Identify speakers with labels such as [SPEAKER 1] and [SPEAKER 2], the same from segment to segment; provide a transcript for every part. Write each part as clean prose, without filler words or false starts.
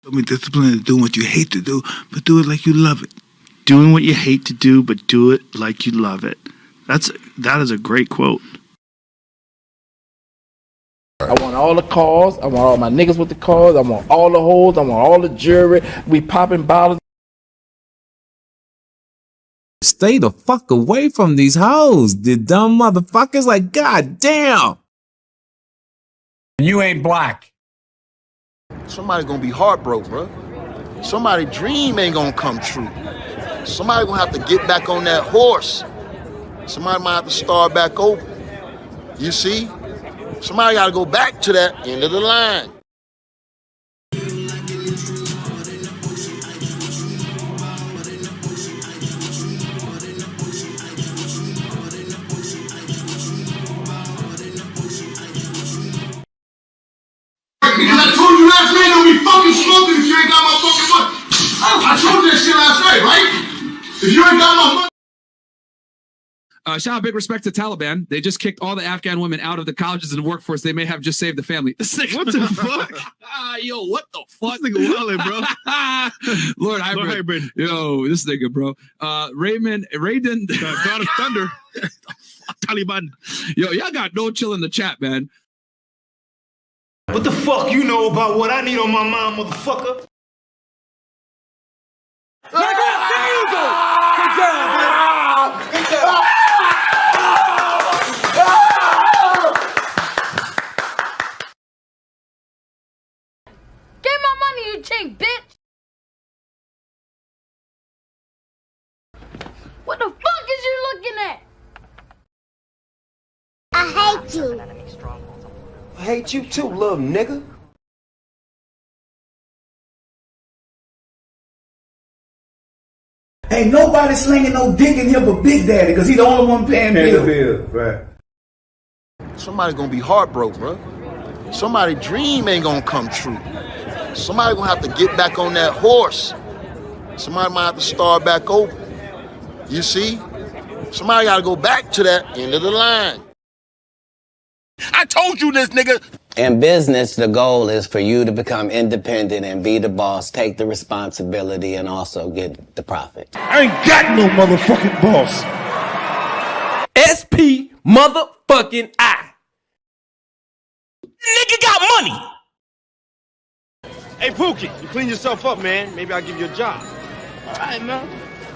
[SPEAKER 1] I mean, discipline is doing what you hate to do, but do it like you love it.
[SPEAKER 2] Doing what you hate to do, but do it like you love it. That is a great quote.
[SPEAKER 3] I want all the cars. I want all my niggas with the cars. I want all the hoes. I want all the jewelry. We popping bottles.
[SPEAKER 4] Stay the fuck away from these hoes, the dumb motherfuckers. Like, god damn.
[SPEAKER 5] You ain't black.
[SPEAKER 6] Somebody's gonna be heartbroken, bro. Somebody's dream ain't gonna come true. Somebody gonna have to get back on that horse. Somebody might have to start back over. You see? Somebody gotta go back to that end of the line.
[SPEAKER 7] Because I told you last night don't be fucking smoking if you ain't got my fucking money. I told you that shit last night, right? If you ain't got my money.
[SPEAKER 8] Shout out big respect to Taliban. They just kicked all the Afghan women out of the colleges and the workforce. They may have just saved the family.
[SPEAKER 2] What the fuck?
[SPEAKER 8] Yo, what the fuck?
[SPEAKER 2] This nigga wildin', bro.
[SPEAKER 8] Lord Hybrid. Yo, this nigga, bro. Raymond,
[SPEAKER 2] God of Thunder. Taliban.
[SPEAKER 8] Yo, y'all got no chill in the chat, man.
[SPEAKER 7] What the fuck you know about what I need on my mind, motherfucker? There you go! Good job, man. Good job.
[SPEAKER 9] Give my money, you cheap bitch! What the fuck is you looking at? I hate you.
[SPEAKER 10] I hate you too, little nigga.
[SPEAKER 11] Ain't nobody slinging no dick in here but Big Daddy, because he's the only one paying bills.
[SPEAKER 10] Right.
[SPEAKER 6] Somebody's gonna be heartbroken, bro. Somebody's dream ain't gonna come true. Somebody gonna have to get back on that horse. Somebody might have to start back over. You see? Somebody gotta go back to that end of the line.
[SPEAKER 7] I told you this, nigga.
[SPEAKER 12] In business, the goal is for you to become independent and be the boss, take the responsibility, and also get the profit.
[SPEAKER 7] I ain't got no motherfucking boss.
[SPEAKER 10] SP motherfucking I.
[SPEAKER 7] Nigga got money. Hey, Pookie, you clean yourself up, man. Maybe I'll give you a job. All right, man.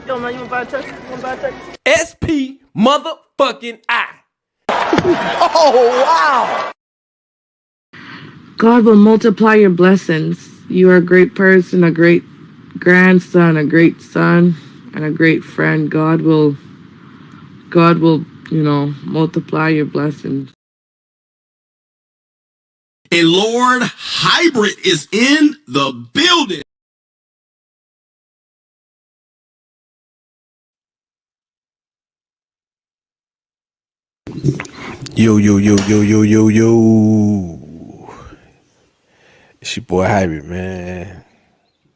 [SPEAKER 7] Yo, man, you wanna buy a taxi?
[SPEAKER 10] SP motherfucking I. Oh, wow.
[SPEAKER 13] God will multiply your blessings. You are a great person, a great grandson, a great son, and a great friend. God will, multiply your blessings.
[SPEAKER 14] And Lord Hybrid is in the building.
[SPEAKER 15] Yo. It's your boy Hybrid, man.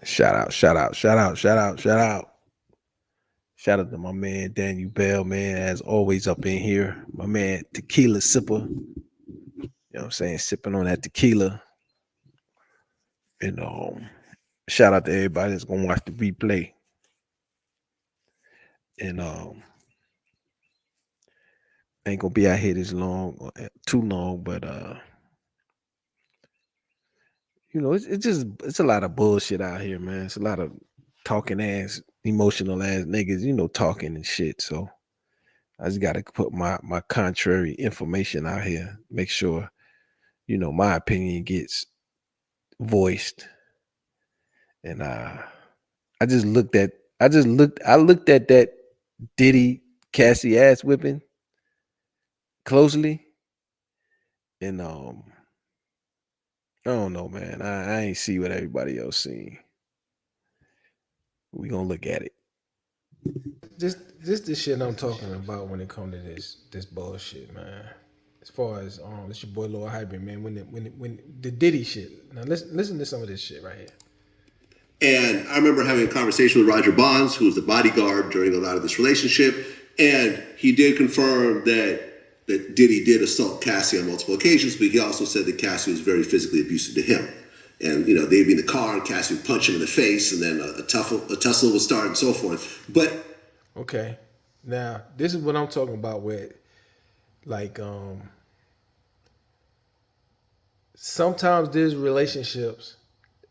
[SPEAKER 15] Shout out. Shout out to my man Daniel Bell, man, as always up in here. My man Tequila Sipper. You know what I'm saying? Sipping on that tequila. And shout out to everybody that's gonna watch the replay. And ain't gonna be out here too long, but it's a lot of bullshit out here, man. It's a lot of talking ass, emotional ass niggas, talking and shit. So I just gotta put my contrary information out here, make sure, my opinion gets voiced. And I looked at that Diddy Cassie ass whipping closely, and I don't know, man. I ain't see what everybody else seen. We gonna look at it.
[SPEAKER 16] This the shit I'm talking about when it comes to this bullshit, man. As far as it's your boy Lord Hybrid, man. When the Diddy shit. Now listen to some of this shit right here.
[SPEAKER 17] And I remember having a conversation with Roger Bonds, who was the bodyguard during a lot of this relationship, and he did confirm that Diddy did assault Cassie on multiple occasions, but he also said that Cassie was very physically abusive to him. And, you know, they'd be in the car and Cassie would punch him in the face, and then a tussle would start and so forth. But
[SPEAKER 16] okay, now this is what I'm talking about with, like, sometimes there's relationships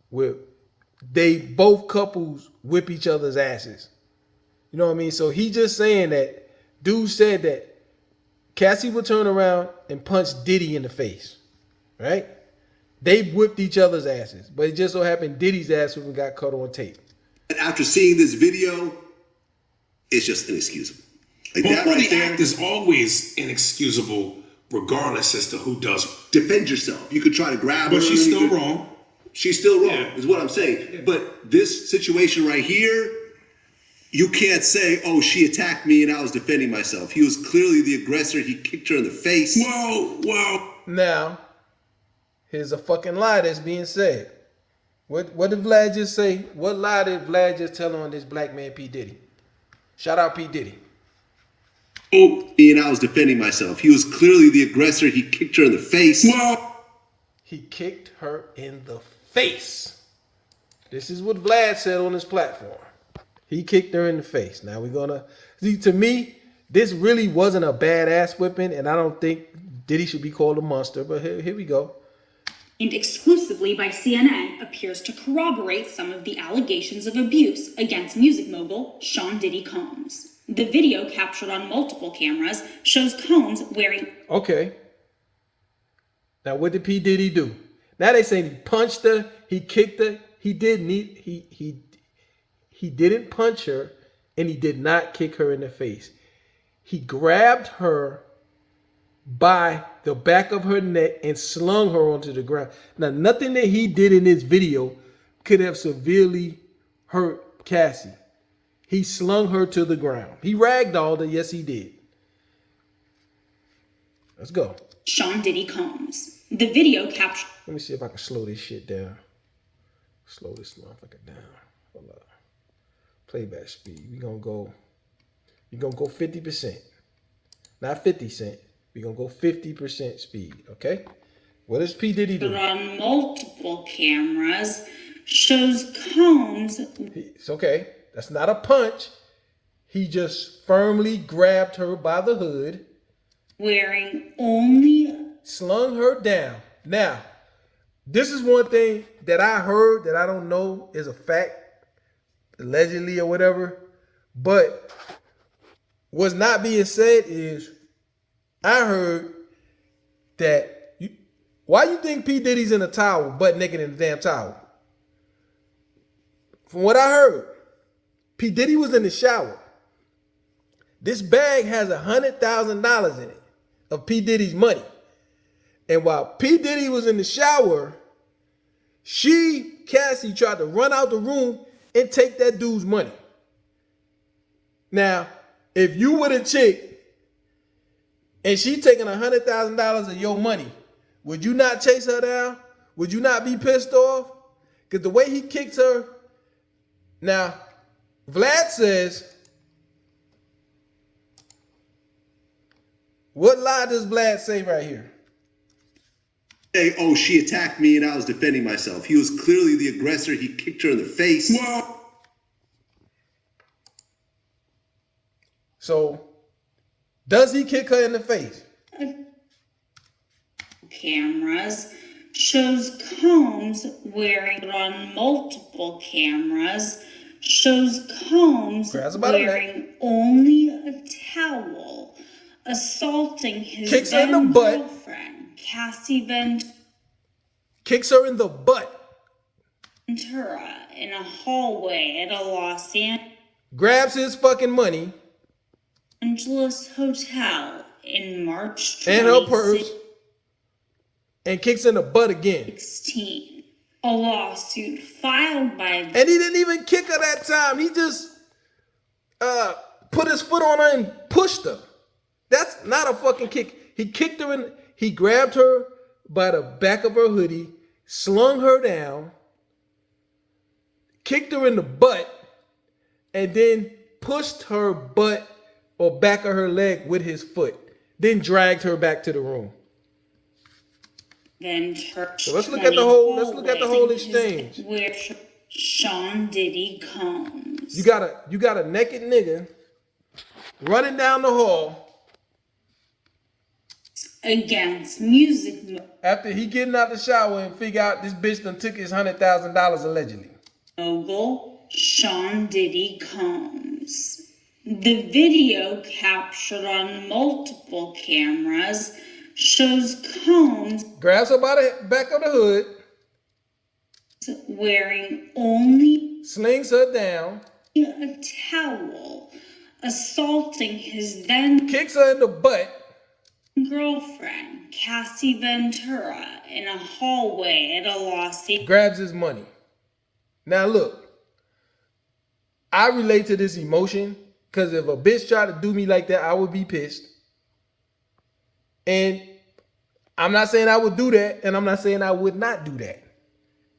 [SPEAKER 16] where they both couples whip each other's asses. You know what I mean? So he just saying that dude said that Cassie would turn around and punch Diddy in the face, right? They whipped each other's asses, but it just so happened Diddy's ass got caught on tape.
[SPEAKER 17] And after seeing this video, it's just inexcusable. Like that right
[SPEAKER 14] the
[SPEAKER 17] there
[SPEAKER 14] act is always inexcusable, regardless as to who does it.
[SPEAKER 17] Defend yourself. You could try to grab her.
[SPEAKER 14] But she's still wrong.
[SPEAKER 17] She's still wrong, is what I'm saying. Yeah. But this situation right here, you can't say, oh, she attacked me and I was defending myself. He was clearly the aggressor. He kicked her in the face.
[SPEAKER 14] Well.
[SPEAKER 16] Now, here's a fucking lie that's being said. What did Vlad just say? What lie did Vlad just tell on this black man, P. Diddy? Shout out P. Diddy.
[SPEAKER 17] Oh, and I was defending myself. He was clearly the aggressor. He kicked her in the face.
[SPEAKER 16] He kicked her in the face. This is what Vlad said on his platform. He kicked her in the face. Now we're gonna see. To me, this really wasn't a badass whipping, and I don't think Diddy should be called a monster. But here we go.
[SPEAKER 18] And exclusively by CNN appears to corroborate some of the allegations of abuse against music mogul Sean Diddy Combs. The video, captured on multiple cameras, shows Combs wearing...
[SPEAKER 16] Okay. Now what did P. Diddy do? Now they say he punched her, he kicked her. He didn't. He didn't punch her, and he did not kick her in the face. He grabbed her by the back of her neck and slung her onto the ground. Now, nothing that he did in this video could have severely hurt Cassie. He slung her to the ground. He ragdolled her. Yes, he did. Let's go.
[SPEAKER 18] Sean Diddy Combs. The video captured...
[SPEAKER 16] Let me see if I can slow this shit down. Slow this motherfucker down. Hold up. Playback speed. We're gonna go 50%. Not 50 cent. We're going to go 50% speed, okay? What does P. Diddy do?
[SPEAKER 18] On multiple cameras, shows Combs...
[SPEAKER 16] It's okay. That's not a punch. He just firmly grabbed her by the hood.
[SPEAKER 18] Wearing only...
[SPEAKER 16] Slung her down. Now, this is one thing that I heard that I don't know is a fact, allegedly or whatever, but what's not being said is... I heard that why you think P. Diddy's in a towel, butt naked in the damn towel? From what I heard, P. Diddy was in the shower. This bag has $100,000 in it of P. Diddy's money. And while P. Diddy was in the shower, Cassie, tried to run out the room and take that dude's money. Now, if you were the chick, and she taking $100,000 of your money, would you not chase her down? Would you not be pissed off? Because the way he kicked her. Now, Vlad says, what lie does Vlad say right here?
[SPEAKER 17] Hey, oh, she attacked me and I was defending myself. He was clearly the aggressor. He kicked her in the face.
[SPEAKER 16] So, does he kick her in the face?
[SPEAKER 18] Cameras shows Combs wearing... On multiple cameras shows Combs wearing only a towel, assaulting his
[SPEAKER 16] kicks her in the butt.
[SPEAKER 18] Girlfriend, Cassie Ventura,
[SPEAKER 16] kicks her in the butt.
[SPEAKER 18] In a hallway at a Los
[SPEAKER 16] Grabs his fucking money.
[SPEAKER 18] Angeles hotel in March 2016.
[SPEAKER 16] And her purse. And kicks in the butt again.
[SPEAKER 18] A lawsuit filed by...
[SPEAKER 16] And he didn't even kick her that time. He just put his foot on her and pushed her. That's not a fucking kick. He kicked her in... He grabbed her by the back of her hoodie, slung her down, kicked her in the butt, and then pushed her butt or back of her leg with his foot, then dragged her back to the room.
[SPEAKER 18] Ventura.
[SPEAKER 16] So let's look at the whole exchange.
[SPEAKER 18] Where Sean Diddy Combs.
[SPEAKER 16] You got a naked nigga running down the hall
[SPEAKER 18] against music
[SPEAKER 16] after he getting out the shower and figure out this bitch done took his $100,000 allegedly.
[SPEAKER 18] mogul Sean Diddy Combs. The video, captured on multiple cameras, shows Combs
[SPEAKER 16] grabs her by the back of the hood,
[SPEAKER 18] wearing only
[SPEAKER 16] slings her down,
[SPEAKER 18] a towel, assaulting his then
[SPEAKER 16] kicks her in the butt
[SPEAKER 18] girlfriend, Cassie Ventura, in a hallway at a Los Angeles.
[SPEAKER 16] Grabs his money. Now look, I relate to this emotion because if a bitch tried to do me like that, I would be pissed. And I'm not saying I would do that, and I'm not saying I would not do that.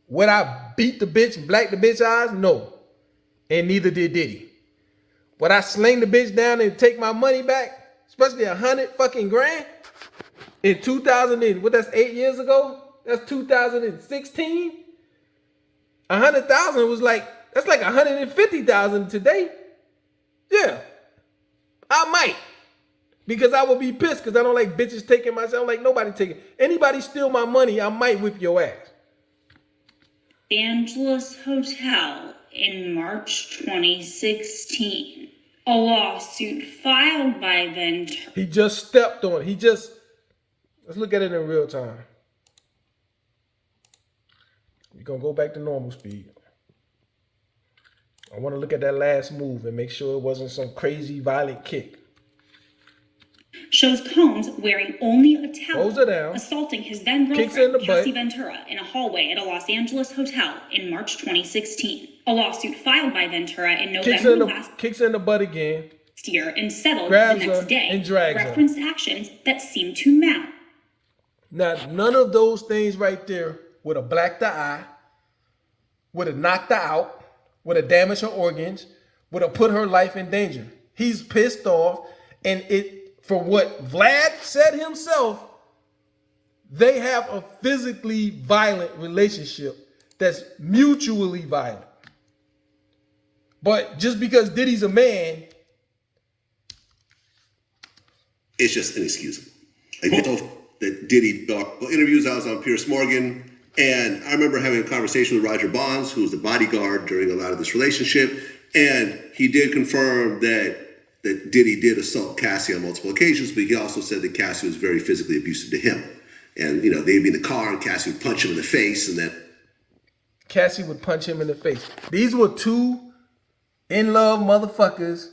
[SPEAKER 16] Would I beat the bitch and black the bitch eyes? No. And neither did Diddy. Would I sling the bitch down and take my money back? Especially $100,000 in 2000 what, that's 8 years ago? That's 2016. 100,000 was that's like 150,000 today. Yeah, I might, because I would be pissed because I don't like bitches taking my. I don't like nobody taking. Anybody steal my money, I might whip your ass.
[SPEAKER 18] Angeles Hotel in March 2016. A lawsuit filed by Ventura.
[SPEAKER 16] He just stepped on it. Let's look at it in real time. We're going to go back to normal speed. I want to look at that last move and make sure it wasn't some crazy violent kick.
[SPEAKER 18] Shows Combs wearing only a towel,
[SPEAKER 16] holds her down,
[SPEAKER 18] assaulting his then girlfriend, Cassie Ventura, in a hallway at a Los Angeles hotel in March 2016. A lawsuit filed by Ventura in November
[SPEAKER 16] kicks her in the butt again.
[SPEAKER 18] Year and settled
[SPEAKER 16] grabs
[SPEAKER 18] the next
[SPEAKER 16] her
[SPEAKER 18] day.
[SPEAKER 16] And drags
[SPEAKER 18] referenced
[SPEAKER 16] her.
[SPEAKER 18] Actions that seem to mount.
[SPEAKER 16] Now, none of those things right there would have blacked the eye, would have knocked her out, would have damaged her organs, would have put her life in danger. He's pissed off, and from what Vlad said himself, they have a physically violent relationship that's mutually violent. But just because Diddy's a man,
[SPEAKER 17] it's just inexcusable. I know that Diddy interviews. I was on Piers Morgan, and I remember having a conversation with Roger Bonds, who was the bodyguard during a lot of this relationship, and he did confirm that Diddy did assault Cassie on multiple occasions, but he also said that Cassie was very physically abusive to him. And, they'd be in the car and Cassie would punch him in the face, and that
[SPEAKER 16] Cassie would punch him in the face. These were two in-love motherfuckers,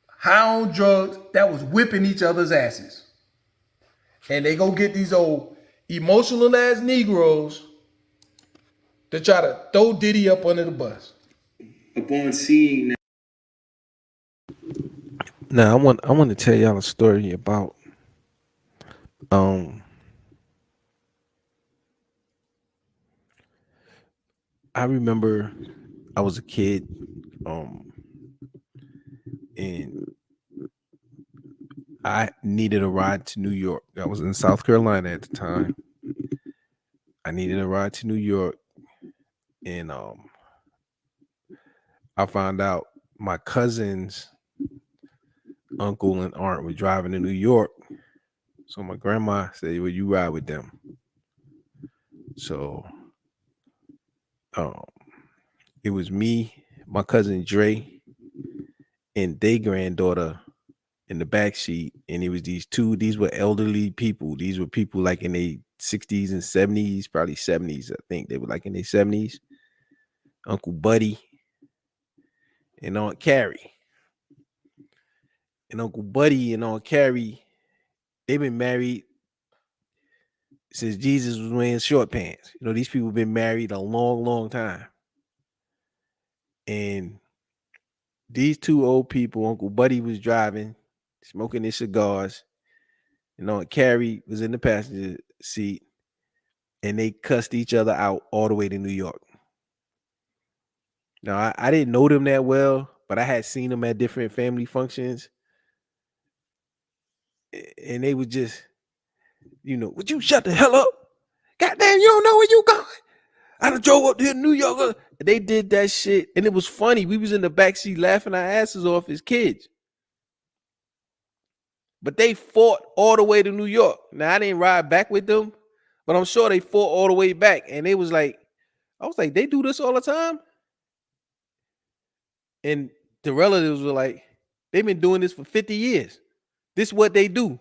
[SPEAKER 16] high on drugs, that was whipping each other's asses. And they go get these old emotional ass Negroes to try to throw Diddy up under the bus.
[SPEAKER 19] Upon seeing that.
[SPEAKER 15] Now I want to tell y'all a story about I remember I was a kid and I needed a ride to New York. I was in South Carolina at the time. I needed a ride to New York, and I found out my cousin's uncle and aunt were driving to New York. So my grandma said, "Well, you ride with them." So it was me, my cousin Dre, and their granddaughter in the back seat, and it was these were elderly people. These were people like in their 60s and 70s, probably 70s. I think they were like in their 70s. Uncle Buddy and Aunt Carrie. And Uncle Buddy and Aunt Carrie, they've been married since Jesus was wearing short pants. These people have been married a long, long time. And these two old people, Uncle Buddy was driving, smoking his cigars, and Aunt Carrie was in the passenger seat, and they cussed each other out all the way to New York. Now, I didn't know them that well, but I had seen them at different family functions. And they would just, would you shut the hell up? Goddamn, you don't know where you going. I done drove up to New York. They did that shit, and it was funny. We was in the backseat laughing our asses off as kids. But they fought all the way to New York. Now, I didn't ride back with them, but I'm sure they fought all the way back. And they was like, I was like, they do this all the time? And the relatives were like, they've been doing this for 50 years. This is what they do.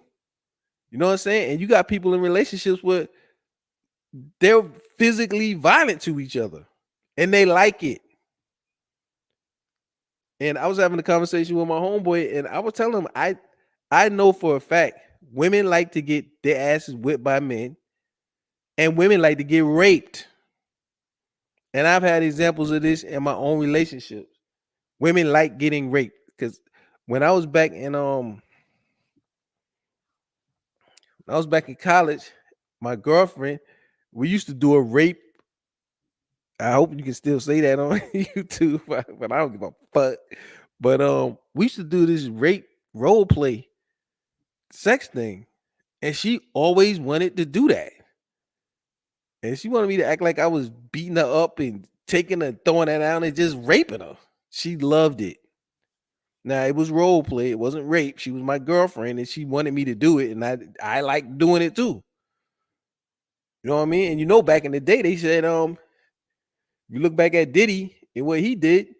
[SPEAKER 15] You know what I'm saying? And you got people in relationships where they're physically violent to each other and they like it. And I was having a conversation with my homeboy, and I was telling him, I know for a fact women like to get their asses whipped by men, and women like to get raped. And I've had examples of this in my own relationships. Women like getting raped because when I was back in college, my girlfriend, we used to do a rape. I hope you can still say that on YouTube, but I don't give a fuck. But we used to do this rape role play sex thing, and she always wanted to do that. And she wanted me to act like I was beating her up and taking her, throwing her down, and just raping her. She loved it. Now, it was role play. It wasn't rape. She was my girlfriend, and she wanted me to do it, and I like doing it too. You know what I mean? And you know, back in the day, they said, you look back at Diddy and what he did,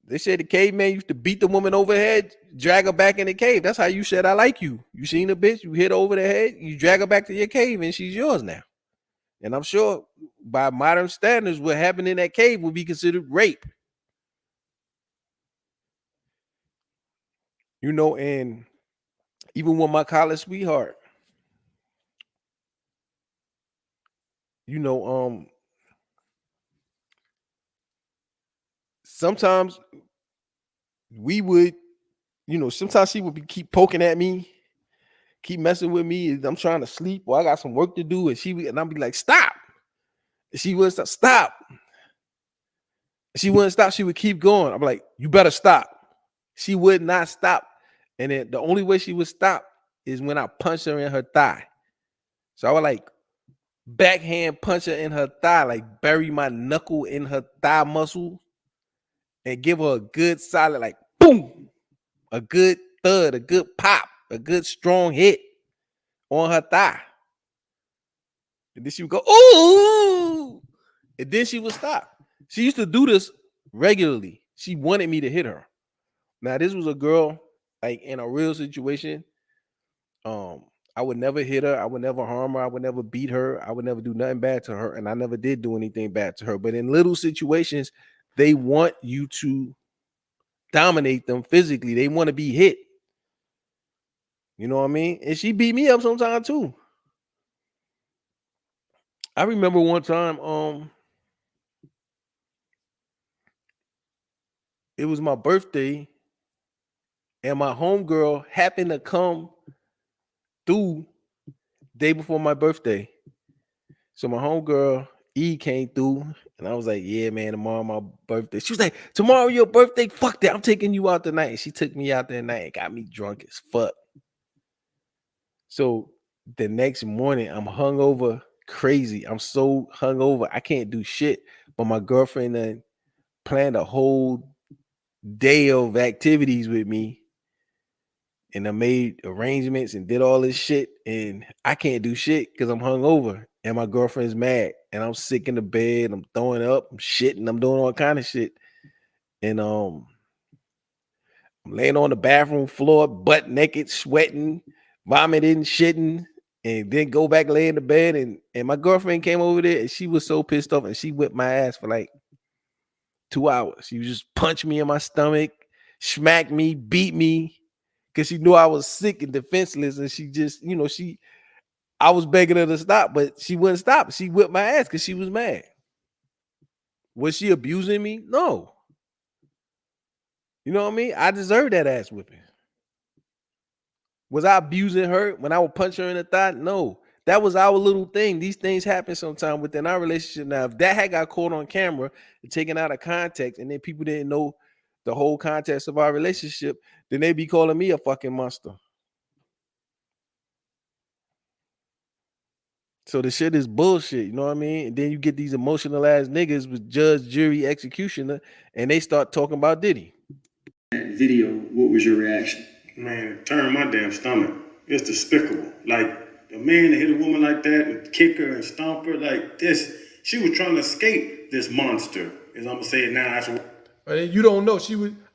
[SPEAKER 15] they said the caveman used to beat the woman over the head, drag her back in the cave. That's how you said, I like you. You seen the bitch, you hit her over the head, you drag her back to your cave, and she's yours now. And I'm sure by modern standards, what happened in that cave would be considered rape. You know, and even with my college sweetheart, you know, sometimes we would, you know, sometimes she would keep poking at me, keep messing with me. I'm trying to sleep or I got some work to do, and I'll be like, stop. And she wouldn't stop. She wouldn't stop. She would keep going. I'm like, you better stop. She would not stop. And then the only way she would stop is when I punch her in her thigh. So I would like backhand punch her in her thigh, like bury my knuckle in her thigh muscle and give her a good solid, like boom, a good thud, a good pop, a good strong hit on her thigh. And then she would go, ooh, and then she would stop. She used to do this regularly. She wanted me to hit her. Now, this was a girl, like in a real situation. I would never hit her. I would never harm her. I would never beat her. I would never do nothing bad to her. And I never did do anything bad to her. But in little situations, they want you to dominate them physically. They want to be hit. You know what I mean? And she beat me up sometimes too. I remember one time, it was my birthday, and my homegirl happened to come through day before my birthday. So my homegirl E came through, and I was like, yeah, man, tomorrow my birthday. She was like, tomorrow your birthday? Fuck that. I'm taking you out tonight. And she took me out that night and got me drunk as fuck. So the next morning, I'm hungover crazy. I'm so hungover, I can't do shit. But my girlfriend then planned a whole day of activities with me. And I made arrangements and did all this shit. And I can't do shit because I'm hungover. And my girlfriend's mad. And I'm sick in the bed. I'm throwing up. I'm shitting. I'm doing all kind of shit. And I'm laying on the bathroom floor, butt naked, sweating, vomiting, shitting. And then go back, lay in the bed. And my girlfriend came over there. And she was so pissed off. And she whipped my ass for like 2 hours. She just punched me in my stomach, smacked me, beat me. Because she knew I was sick and defenseless, and she just, you know, I was begging her to stop, but she wouldn't stop. She whipped my ass because she was mad. Was she abusing me? No. You know what I mean? I deserved that ass whipping. Was I abusing her when I would punch her in the thigh? No. That was our little thing. These things happen sometimes within our relationship. Now, if that had got caught on camera and taken out of context, and then people didn't know the whole context of our relationship, then they'd be calling me a fucking monster. So the shit is bullshit, you know what I mean? And then you get these emotional ass niggas with judge, jury, executioner, and they start talking about Diddy.
[SPEAKER 19] That video, what was your reaction?
[SPEAKER 20] Man, it turned my damn stomach. It's despicable. Like, a man to hit a woman like that and kick her and stomp her like this, she was trying to escape this monster. As I'm gonna say it now.
[SPEAKER 16] But you don't know.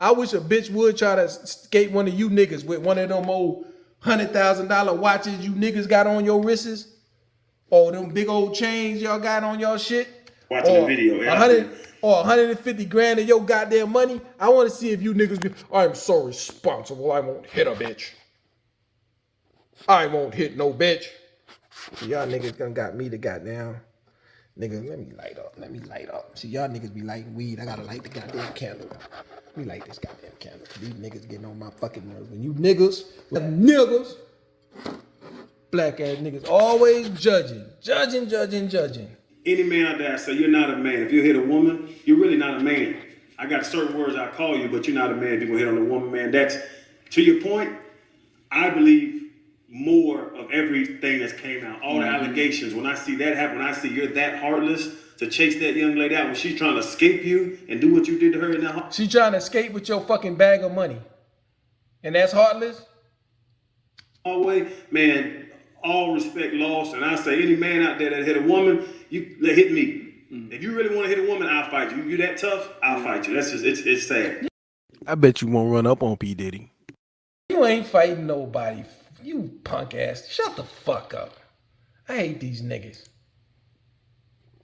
[SPEAKER 16] I wish a bitch would try to escape one of you niggas with one of them old $100,000 watches you niggas got on your wrists, or them big old chains y'all got on y'all shit.
[SPEAKER 20] Watching the video,
[SPEAKER 16] 100 or 150 grand of your goddamn money. I want to see if you niggas be, I'm so responsible, I won't hit a bitch. I won't hit no bitch. Y'all niggas done got me to goddamn. Nigga, let me light up. See, y'all niggas be lighting weed. I gotta light the goddamn candle. Let me light this goddamn candle. These niggas getting on my fucking nerves. When you niggas, black ass niggas always judging.
[SPEAKER 20] Any man out there say you're not a man. If you hit a woman, you're really not a man. I got certain words I call you, but you're not a man if you're gonna hit on a woman, man. That's, to your point, I believe more of everything that's came out. All the allegations. When I see that happen, when I see you're that heartless to chase that young lady out when she's trying to escape you and do what you did to her in that house.
[SPEAKER 16] She trying to escape with your fucking bag of money. And that's heartless?
[SPEAKER 20] Always, man, all respect lost. And I say any man out there that hit a woman, you hit me. If you really want to hit a woman, I'll fight you. You that tough, I'll fight you. That's just it's sad.
[SPEAKER 15] I bet you won't run up on P. Diddy.
[SPEAKER 16] You ain't fighting nobody. You punk ass. Shut the fuck up. I hate these niggas.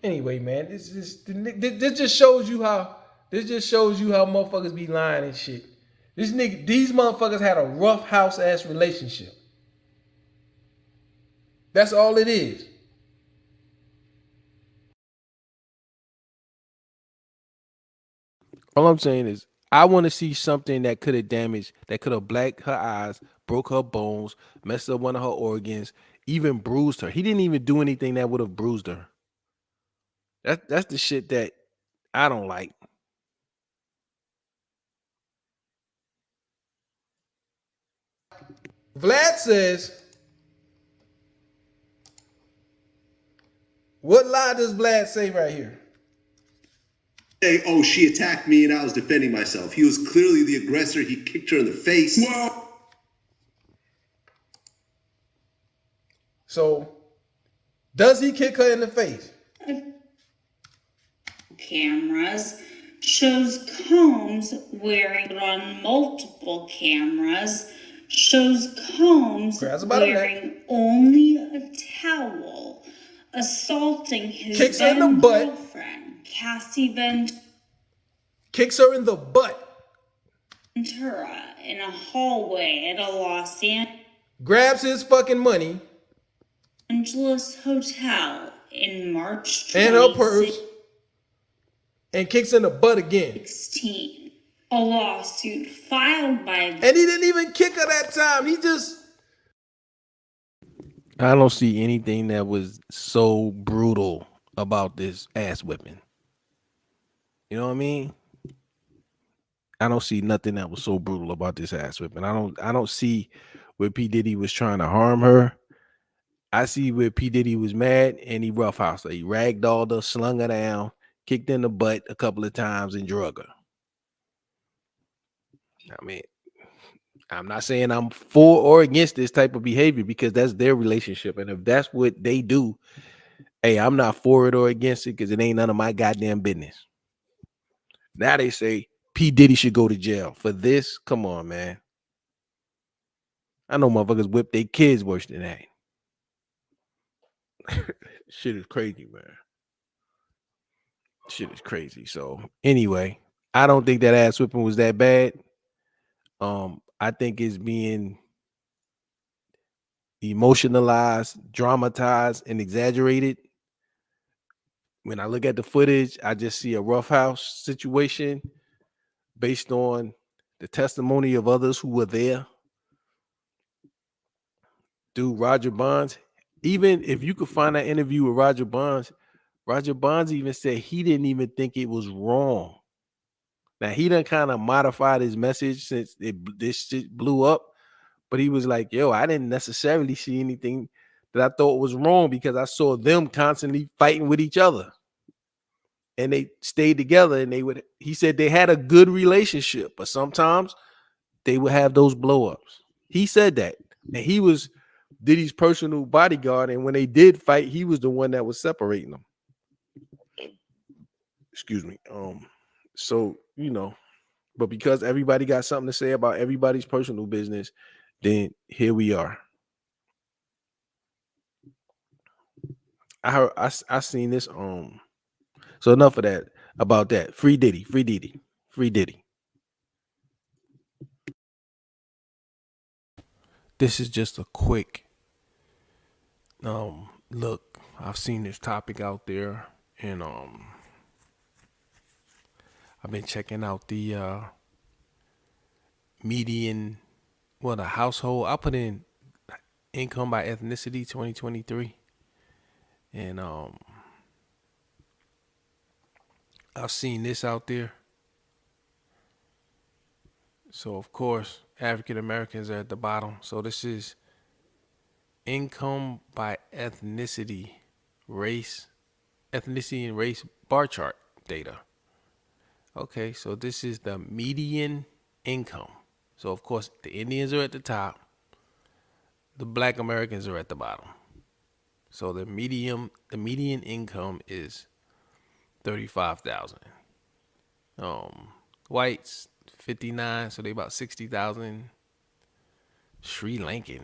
[SPEAKER 16] Anyway, man, this just shows you how motherfuckers be lying and shit. These motherfuckers had a rough house ass relationship. That's all it is.
[SPEAKER 15] All I'm saying is I want to see something that could have damaged, that could have blacked her eyes, broke her bones, messed up one of her organs, even bruised her. He didn't even do anything that would have bruised her. That's the shit that I don't like.
[SPEAKER 16] Vlad says, what lie does Vlad say right here?
[SPEAKER 17] Say, oh, she attacked me and I was defending myself. He was clearly the aggressor. He kicked her in the face.
[SPEAKER 16] So, does he kick her in the face?
[SPEAKER 18] Cameras shows Combs wearing on multiple cameras shows Combs wearing only a towel, assaulting his
[SPEAKER 16] kicks her in the butt.
[SPEAKER 18] girlfriend, Cassie Ventura,
[SPEAKER 16] kicks her in the butt.
[SPEAKER 18] In a hallway at a Los
[SPEAKER 16] grabs his fucking money.
[SPEAKER 18] Angeles hotel in March 2016.
[SPEAKER 16] And her purse. And kicks in the butt again.
[SPEAKER 18] A lawsuit filed by...
[SPEAKER 16] And he didn't even kick her that time. He just...
[SPEAKER 15] I don't see anything that was so brutal about this ass whipping. You know what I mean? I don't see nothing that was so brutal about this ass whipping. I don't see where P. Diddy was trying to harm her. I see where P. Diddy was mad and he roughhoused her. He ragdolled her, slung her down, kicked in the butt a couple of times, and drug her. I mean, I'm not saying I'm for or against this type of behavior because that's their relationship. And if that's what they do, hey, I'm not for it or against it because it ain't none of my goddamn business. Now they say P. Diddy should go to jail for this. Come on, man. I know motherfuckers whip their kids worse than that. Shit is crazy, man. Shit is crazy. So anyway, I don't think that ass whipping was that bad. I think it's being emotionalized, dramatized, and exaggerated. When I look at the footage, I just see a roughhouse situation based on the testimony of others who were there. Dude, Roger Bonds, even if you could find that interview with Roger Bonds even said he didn't even think it was wrong. Now, he done kind of modified his message since this shit blew up, but he was like, yo, I didn't necessarily see anything that I thought was wrong because I saw them constantly fighting with each other. And they stayed together and he said they had a good relationship, but sometimes they would have those blow-ups. He said that. And he was Diddy's personal bodyguard. And when they did fight, he was the one that was separating them. Excuse me. So, but because everybody got something to say about everybody's personal business, then here we are. I seen this. So enough of that about that. Free Diddy, free Diddy, free Diddy. This is just a quick look. I've seen this topic out there, and I've been checking out the median, the household. I put in income by ethnicity 2023, and I've seen this out there. So of course, African Americans are at the bottom. So this is income by ethnicity, ethnicity and race bar chart data. Okay, so this is the median income. So of course, the Indians are at the top. The Black Americans are at the bottom. So the median income is 35,000. Whites 59, so they about 60,000. Sri Lankan,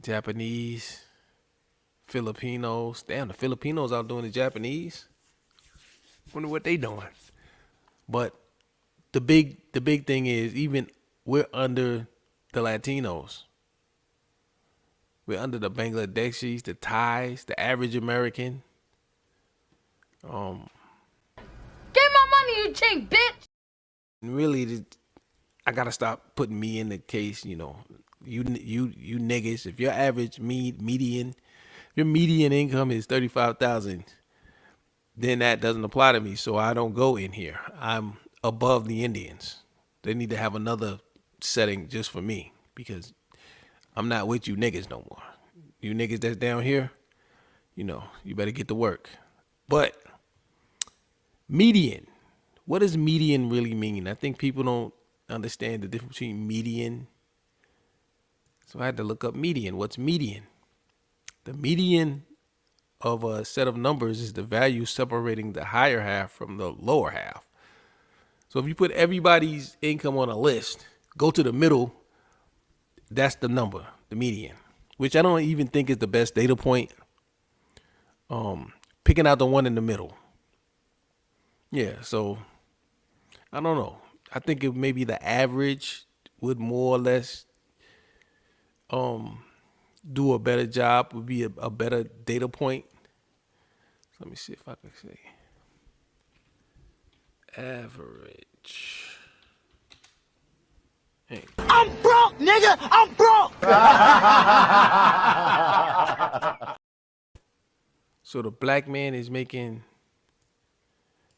[SPEAKER 15] Japanese, Filipinos. Damn, the Filipinos outdoing the Japanese. Wonder what they doing. But the big thing is, even we're under the Latinos. We're under the Bangladeshis, the Thais, the average American.
[SPEAKER 9] Get my money, you cheap bitch.
[SPEAKER 15] Really, I gotta stop putting me in the case. You niggas. If your average median, your median income is 35,000, then that doesn't apply to me. So I don't go in here. I'm above the Indians. They need to have another setting just for me because I'm not with you niggas no more. You niggas that's down here, you better get to work. But median, what does median really mean? I think people don't understand the difference between median. So I had to look up median. What's median? The median of a set of numbers is the value separating the higher half from the lower half. So if you put everybody's income on a list, go to the middle, that's the number, the median, which I don't even think is the best data point. Picking out the one in the middle. Yeah, so I don't know. I think it maybe the average would more or less do a better job, would be a better data point. So let me see if I can say average. Hey.
[SPEAKER 7] I'm broke, nigga. I'm broke.
[SPEAKER 15] So the black man is making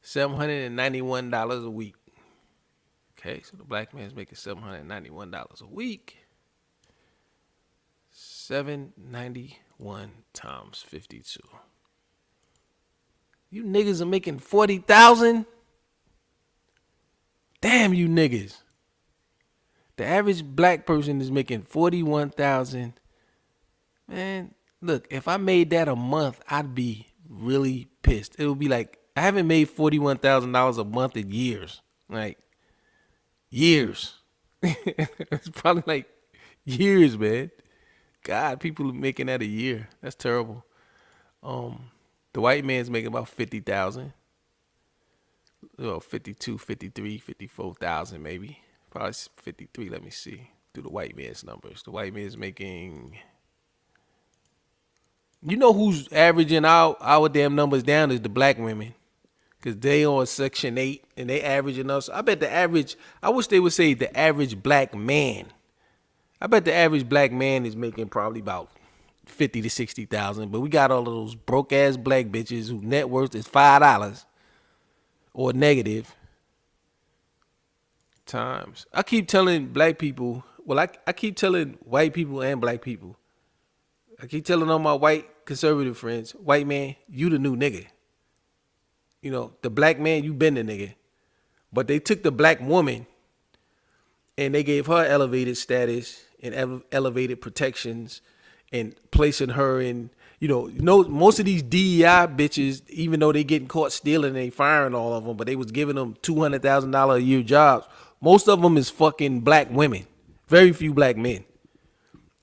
[SPEAKER 15] $791 a week. Okay, so the black man is making $791 a week. 791 times 52. You niggas are making 40,000. Damn you niggas. The average black person is making 41,000. Man, look, if I made that a month, I'd be really pissed. It would be like, I haven't made $41,000 a month in years. Like, years. It's probably like years, man. God, people are making that a year. That's terrible. The white man's making about 50,000. 52, 53, 54,000 maybe. Probably 53, let me see. Do the white man's numbers. The white man's making... You know who's averaging our damn numbers down is the black women. Because they on Section 8 and they averaging us. I bet the average... I wish they would say the average black man. I bet the average black man is making probably about 50 to 60,000, but we got all of those broke ass black bitches whose net worth is $5 or negative times. I keep telling black people, I keep telling white people and black people, I keep telling all my white conservative friends, white man, you the new nigga. You know, the black man, you been the nigga. But they took the black woman and they gave her elevated status and elevated protections and placing her in, most of these DEI bitches, even though they getting caught stealing, they firing all of them, but they was giving them $200,000 a year jobs. Most of them is fucking black women. Very few black men.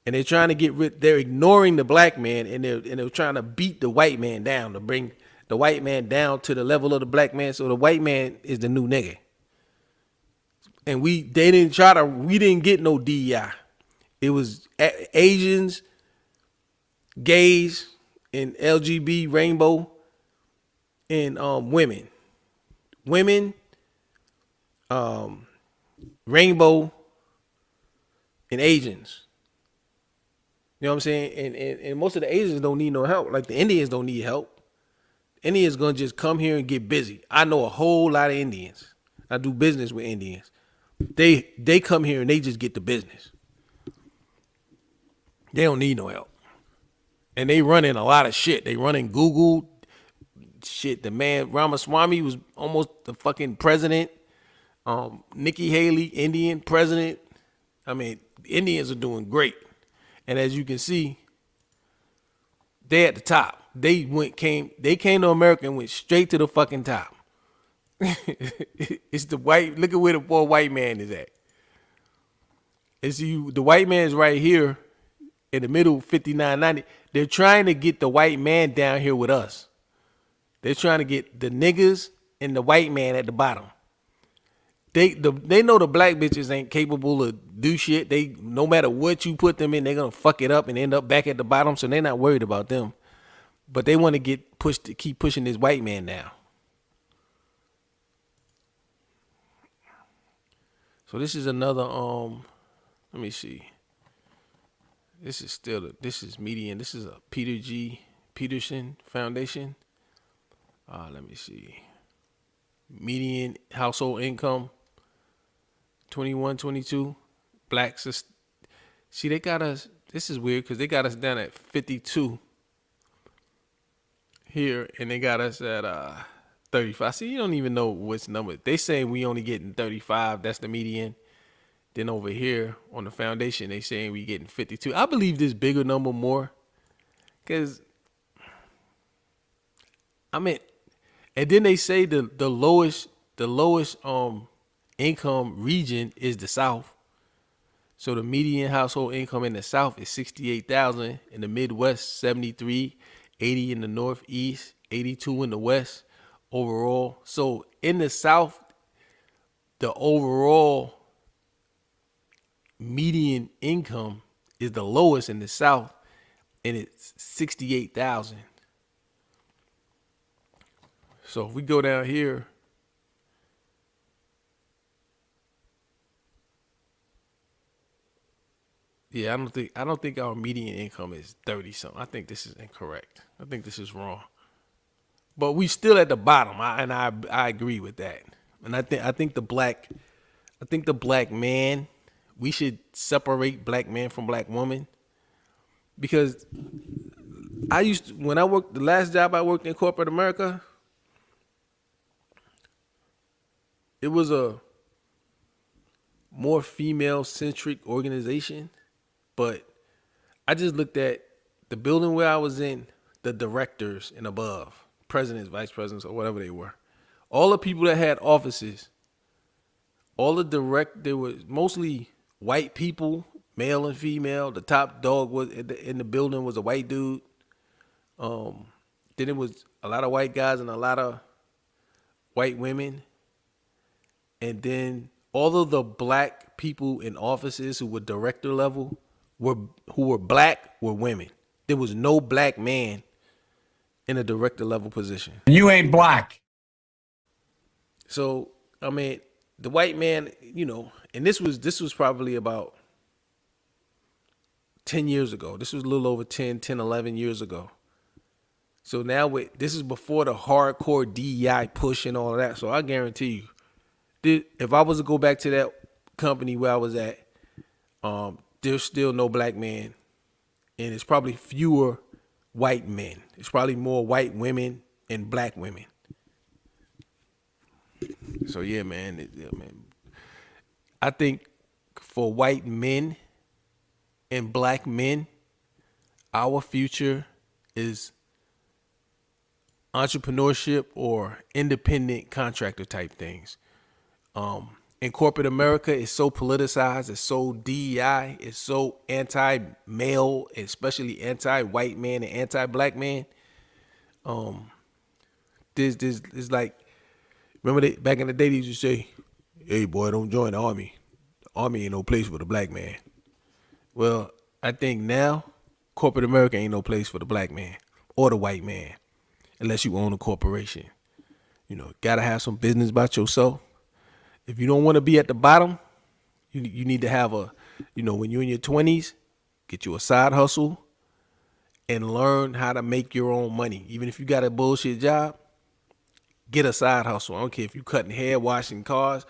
[SPEAKER 15] And they're trying to get rid, they're ignoring the black man and they're trying to beat the white man down, to bring the white man down to the level of the black man. So the white man is the new nigga. And we didn't get no DEI. It was Asians, gays, and LGBT, rainbow, and women. Women, rainbow, and Asians. You know what I'm saying? And most of the Asians don't need no help. Like the Indians don't need help. Indians gonna just come here and get busy. I know a whole lot of Indians. I do business with Indians. They come here and they just get the business. They don't need no help. And they running a lot of shit. They running Google shit. The man Ramaswamy was almost the fucking president. Nikki Haley, Indian president. I mean, Indians are doing great. And as you can see, they at the top. They came to America and went straight to the fucking top. It's the white. Look at where the poor white man is at. It's you. The white man is right here in the middle, 59.90. They're trying to get the white man down here with us. They're trying to get the niggas and the white man at the bottom. They know the black bitches ain't capable of do shit. They, no matter what you put them in, they're gonna fuck it up and end up back at the bottom. So they're not worried about them. But they want to get pushed to keep pushing this white man down. So this is another let me see. This is median. This is a Peter G. Peterson Foundation. Let me see. Median household income 21, 22. Blacks. See, they got us. This is weird because they got us down at 52 here, and they got us at 35. See, you don't even know which number. They saying we only getting 35. That's the median. Then over here on the foundation, they saying we getting 52. I believe this bigger number more, because I mean, and then they say the lowest income region is the South. So the median household income in the South is 68,000, in the Midwest 73, 80 in the Northeast, 82 in the West overall. So in the South, the overall median income is the lowest in the South, and it's 68,000. So if we go down here, yeah, I don't think our median income is 30 something. I think this is incorrect. I think this is wrong. But we still at the bottom, I agree with that. And I think the black man, we should separate black man from black woman, because when I worked, the last job I worked in corporate America, it was a more female-centric organization, but I just looked at the building where I was in, the directors and above, presidents, vice presidents, or whatever they were. All the people that had offices, there was mostly white people, male and female. The top dog was in the building was a white dude. Then it was a lot of white guys and a lot of white women. And then all of the black people in offices who were director level who were black were women. There was no black man in a director level position.
[SPEAKER 5] You ain't black.
[SPEAKER 15] So, I mean, the white man, and this was probably about 10 years ago. This was a little over 10, 11 years ago. So now this is before the hardcore DEI push and all of that. So I guarantee you, if I was to go back to that company where I was at, there's still no black man and it's probably fewer white men. It's probably more white women and black women. So yeah, man. I think for white men and black men, our future is entrepreneurship or independent contractor type things. In corporate America, it's so politicized, it's so DEI, it's so anti-male, especially anti-white man and anti-black man. There's like, remember back in the day, they used to say, "Hey boy, don't join the army. The army ain't no place for the black man." Well, I think now corporate America ain't no place for the black man or the white man, unless you own a corporation. You know, gotta have some business about yourself. If you don't want to be at the bottom, you need to have when you're in your 20s, get you a side hustle and learn how to make your own money. Even if you got a bullshit job, get a side hustle. I don't care if you cutting hair, washing cars,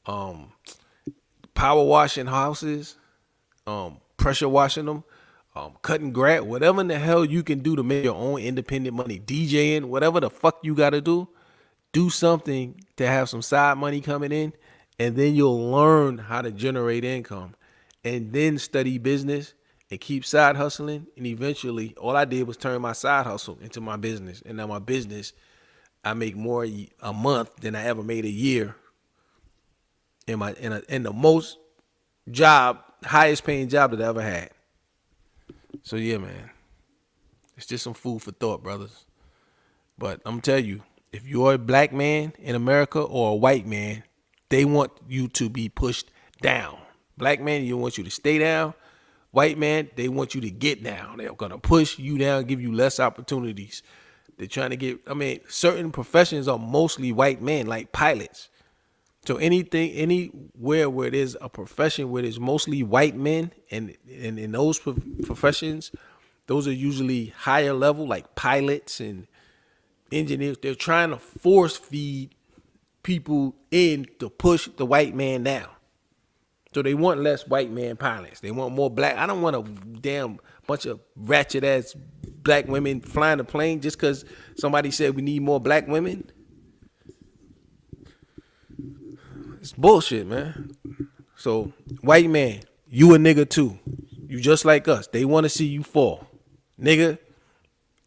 [SPEAKER 15] power washing houses, pressure washing them, cutting grass, whatever in the hell you can do to make your own independent money, DJing, whatever the fuck you got to do something to have some side money coming in, and then you'll learn how to generate income, and then study business and keep side hustling. And eventually, all I did was turn my side hustle into my business, and now my business, I make more a month than I ever made a year in the most highest paying job that I ever had. So yeah, man, it's just some food for thought, brothers. But I'm telling you, if you're a black man in America or a white man, they want you to be pushed down. Black man, they want you to stay down. White man, they want you to get down. They're going to push you down, give you less opportunities. They're trying to certain professions are mostly white men, like pilots. So anywhere where there's a profession where there's mostly white men, and in those professions, those are usually higher level, like pilots and engineers. They're trying to force feed people in to push the white man down. So they want less white man pilots. They want more black. I don't want a damn bunch of ratchet ass black women flying the plane just because somebody said we need more black women. It's bullshit, man. So white man, you a nigga too. You just like us. They want to see you fall, nigga.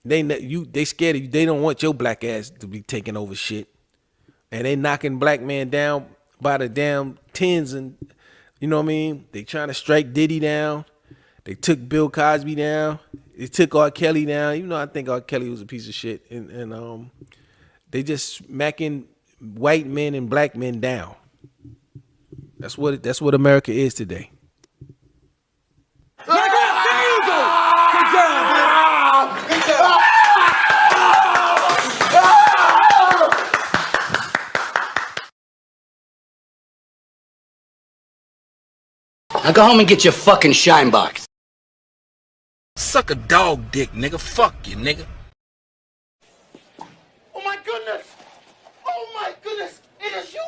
[SPEAKER 15] They scared of you. They don't want your black ass to be taking over shit. And they knocking black man down by the damn tens, and you know what I mean? They trying to strike Diddy down. They took Bill Cosby down. They took R. Kelly down. Even though I think R. Kelly was a piece of shit. And they just smacking white men and black men down. That's what America is today.
[SPEAKER 21] Now go home and get your fucking shine box.
[SPEAKER 11] Suck a dog dick, nigga. Fuck you, nigga.
[SPEAKER 7] Oh my goodness! Oh my goodness! It is you!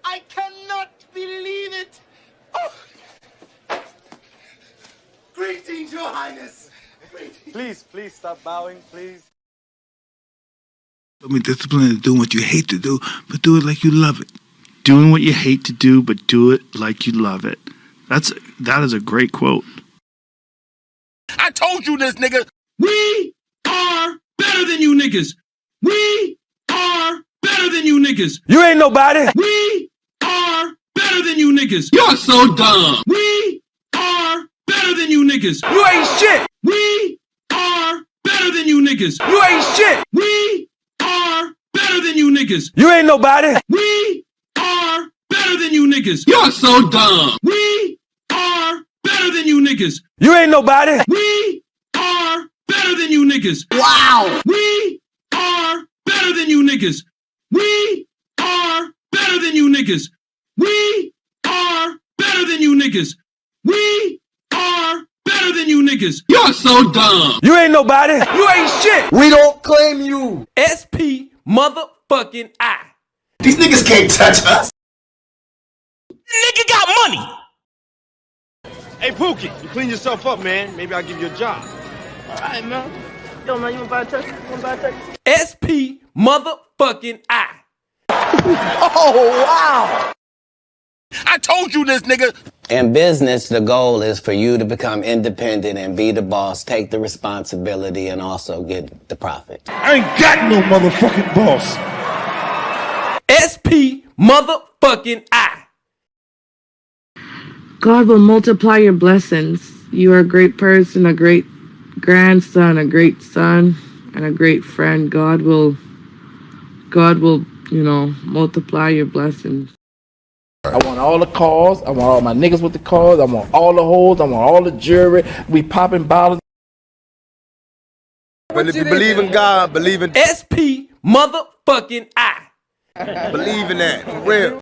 [SPEAKER 7] I cannot believe it! Oh. Greetings, Your Highness! Greetings.
[SPEAKER 22] Please stop bowing, please.
[SPEAKER 1] Discipline is doing what you hate to do, but do it like you love it.
[SPEAKER 2] Doing what you hate to do, but do it like you love it. That is a great quote.
[SPEAKER 11] I told you this, nigga.
[SPEAKER 5] We are better than you niggas. We are better than you niggas.
[SPEAKER 10] You ain't nobody.
[SPEAKER 5] We are better than you niggas.
[SPEAKER 11] You're so dumb.
[SPEAKER 5] We are better than you niggas.
[SPEAKER 10] You ain't shit.
[SPEAKER 5] We are better than you niggas.
[SPEAKER 10] You ain't shit.
[SPEAKER 5] We are better than you niggas.
[SPEAKER 10] You ain't nobody.
[SPEAKER 5] We are better than you niggas.
[SPEAKER 11] You're so dumb.
[SPEAKER 5] We are better than you niggas.
[SPEAKER 10] You ain't nobody.
[SPEAKER 5] We are better than you niggas.
[SPEAKER 21] Wow.
[SPEAKER 5] We are better than you niggas. We are better than you niggas. We are better than you niggas. We are better than you niggas.
[SPEAKER 11] You're so dumb.
[SPEAKER 10] You ain't nobody. You ain't shit.
[SPEAKER 21] We don't claim you.
[SPEAKER 10] SP motherfucking I.
[SPEAKER 11] These niggas can't touch us.
[SPEAKER 10] Nigga got money. Hey, Pookie, you clean yourself up, man. Maybe I'll give you a job.
[SPEAKER 21] All right, man. Yo, man, you want to buy a taxi?
[SPEAKER 10] SP motherfucking I.
[SPEAKER 21] Oh, wow.
[SPEAKER 7] I told you this, nigga.
[SPEAKER 12] In business, the goal is for you to become independent and be the boss, take the responsibility, and also get the profit.
[SPEAKER 7] I ain't got no motherfucking boss.
[SPEAKER 10] SP motherfucking I.
[SPEAKER 13] God will multiply your blessings. You are a great person, a great grandson, a great son, and a great friend. God will, multiply your blessings.
[SPEAKER 21] I want all the cars. I want all my niggas with the cars. I want all the hoes. I want all the jewelry. We popping bottles.
[SPEAKER 10] But if you believe in God, believe in
[SPEAKER 21] SP
[SPEAKER 10] motherfucking I.
[SPEAKER 21] Believe in that, for real.